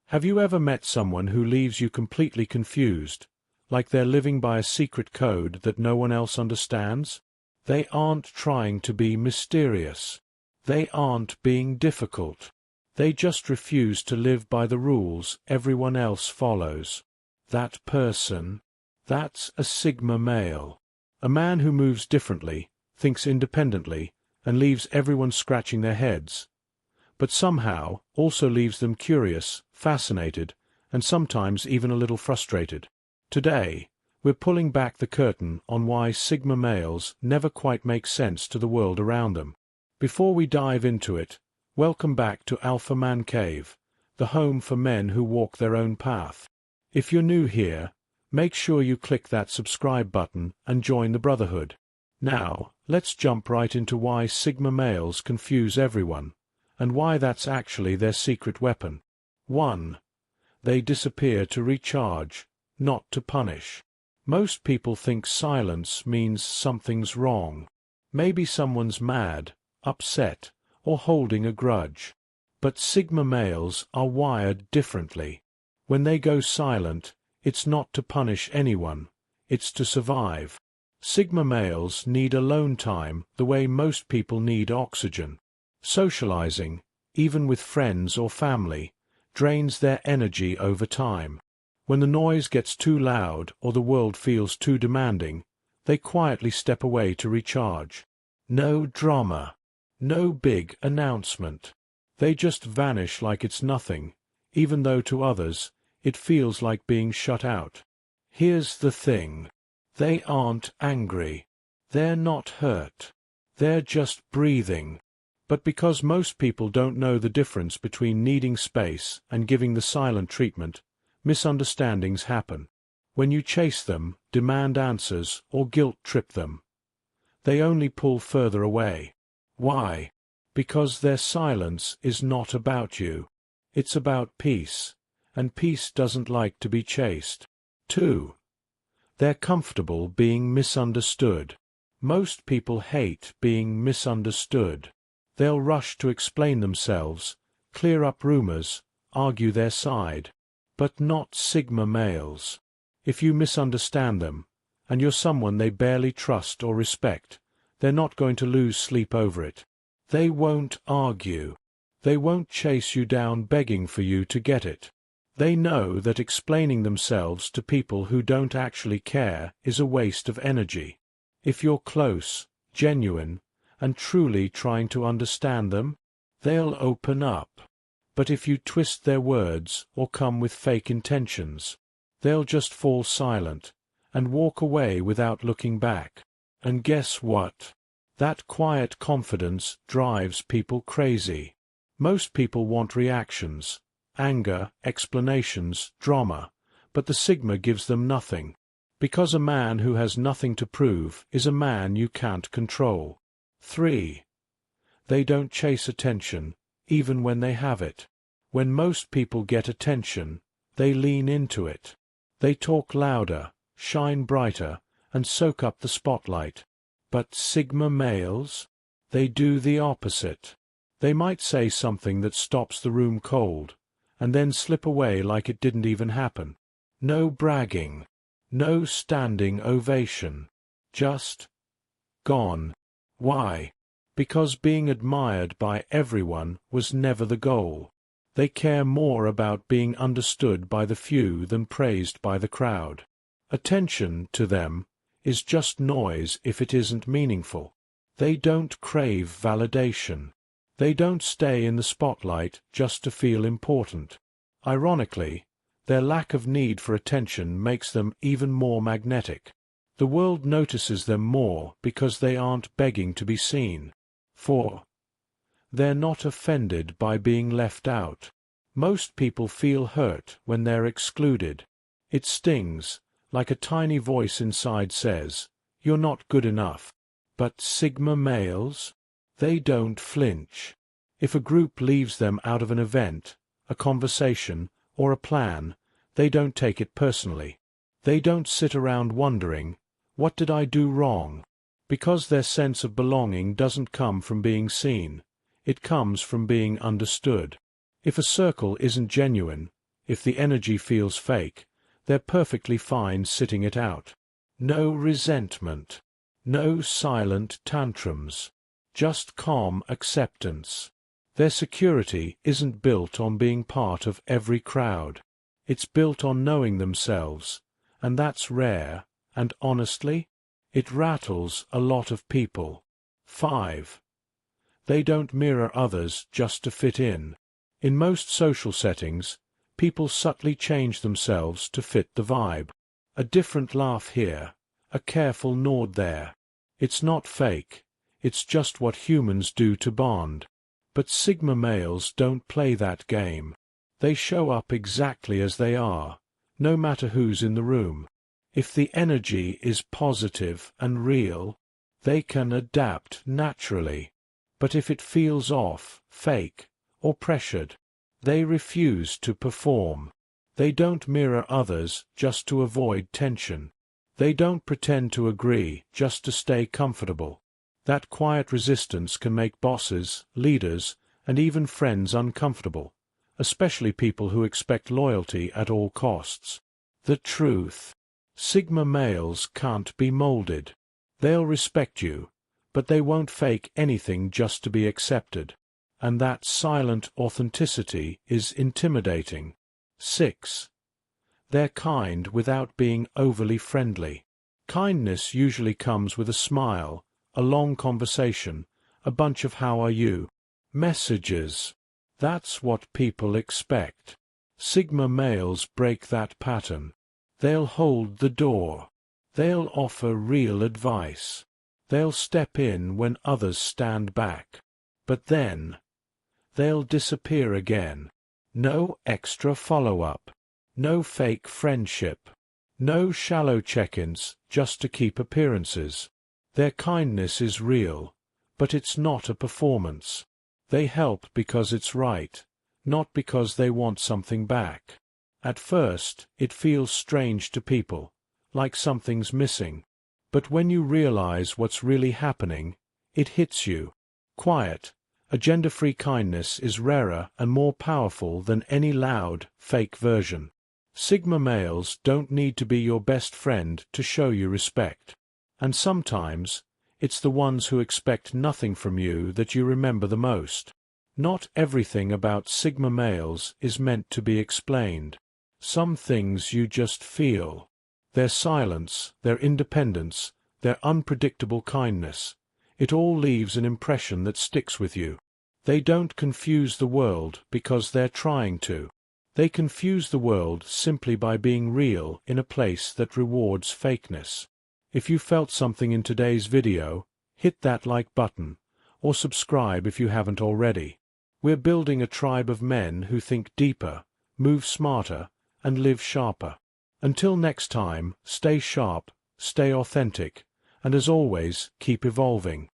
Have you ever met someone who leaves you completely confused, like they're living by a secret code that no one else understands? They aren't trying to be mysterious. They aren't being difficult. They just refuse to live by the rules everyone else follows. That person, that's a Sigma male. A man who moves differently, thinks independently, and leaves everyone scratching their heads, but somehow also leaves them curious, fascinated, and sometimes even a little frustrated. Today, we're pulling back the curtain on why Sigma males never quite make sense to the world around them. Before we dive into it, welcome back to Alpha Man Cave, the home for men who walk their own path. If you're new here, make sure you click that subscribe button and join the Brotherhood. Now, let's jump right into why Sigma males confuse everyone, and why that's actually their secret weapon. 1. They disappear to recharge, not to punish. Most people think silence means something's wrong. Maybe someone's mad, upset, or holding a grudge. But Sigma males are wired differently. When they go silent, it's not to punish anyone, it's to survive. Sigma males need alone time the way most people need oxygen. Socializing, even with friends or family, drains their energy over time. When the noise gets too loud or the world feels too demanding, they quietly step away to recharge. No drama. No big announcement. They just vanish like it's nothing, even though to others, it feels like being shut out. Here's the thing. They aren't angry. They're not hurt. They're just breathing. But because most people don't know the difference between needing space and giving the silent treatment, misunderstandings happen. When you chase them, demand answers, or guilt-trip them, they only pull further away. Why? Because their silence is not about you. It's about peace, and peace doesn't like to be chased. 2. They're comfortable being misunderstood. Most people hate being misunderstood. They'll rush to explain themselves, clear up rumors, argue their side. But not Sigma males. If you misunderstand them, and you're someone they barely trust or respect, they're not going to lose sleep over it. They won't argue. They won't chase you down begging for you to get it. They know that explaining themselves to people who don't actually care is a waste of energy. If you're close, genuine, and truly trying to understand them, they'll open up. But if you twist their words or come with fake intentions, they'll just fall silent and walk away without looking back. And guess what? That quiet confidence drives people crazy. Most people want reactions, anger, explanations, drama, but the Sigma gives them nothing. Because a man who has nothing to prove is a man you can't control. 3. They don't chase attention, even when they have it. When most people get attention, they lean into it. They talk louder, shine brighter, and soak up the spotlight. But Sigma males? They do the opposite. They might say something that stops the room cold, and then slip away like it didn't even happen. No bragging. No standing ovation. Just gone. Why? Because being admired by everyone was never the goal. They care more about being understood by the few than praised by the crowd. Attention, to them, is just noise if it isn't meaningful. They don't crave validation. They don't stay in the spotlight just to feel important. Ironically, their lack of need for attention makes them even more magnetic. The world notices them more because they aren't begging to be seen. 4. They're not offended by being left out. Most people feel hurt when they're excluded. It stings, like a tiny voice inside says, "You're not good enough." But Sigma males? They don't flinch. If a group leaves them out of an event, a conversation, or a plan, they don't take it personally. They don't sit around wondering, "What did I do wrong?" Because their sense of belonging doesn't come from being seen. It comes from being understood. If a circle isn't genuine, If the energy feels fake, they're perfectly fine sitting it out. No resentment. No silent tantrums. Just calm acceptance. Their security isn't built on being part of every crowd. It's built on knowing themselves, and that's rare, and honestly, it rattles a lot of people. 5. They don't mirror others just to fit in. In most social settings, people subtly change themselves to fit the vibe. A different laugh here, a careful nod there. It's not fake, it's just what humans do to bond. But Sigma males don't play that game. They show up exactly as they are, no matter who's in the room. If the energy is positive and real, they can adapt naturally. But if it feels off, fake, or pressured, they refuse to perform. They don't mirror others just to avoid tension. They don't pretend to agree just to stay comfortable. That quiet resistance can make bosses, leaders, and even friends uncomfortable, especially people who expect loyalty at all costs. The truth. Sigma males can't be molded. They'll respect you, but they won't fake anything just to be accepted. And that silent authenticity is intimidating. 6. They're kind without being overly friendly. Kindness usually comes with a smile, a long conversation, a bunch of "how are you?" messages. That's what people expect. Sigma males break that pattern. They'll hold the door. They'll offer real advice. They'll step in when others stand back. But then, they'll disappear again. No extra follow-up. No fake friendship. No shallow check-ins just to keep appearances. Their kindness is real, but it's not a performance. They help because it's right, not because they want something back. At first, it feels strange to people, like something's missing. But when you realize what's really happening, it hits you. Quiet, agenda-free kindness is rarer and more powerful than any loud, fake version. Sigma males don't need to be your best friend to show you respect. And sometimes, it's the ones who expect nothing from you that you remember the most. Not everything about Sigma males is meant to be explained. Some things you just feel. Their silence, their independence, their unpredictable kindness. It all leaves an impression that sticks with you. They don't confuse the world because they're trying to. They confuse the world simply by being real in a place that rewards fakeness. If you felt something in today's video, hit that like button, or subscribe if you haven't already. We're building a tribe of men who think deeper, move smarter, and live sharper. Until next time, stay sharp, stay authentic, and as always, keep evolving.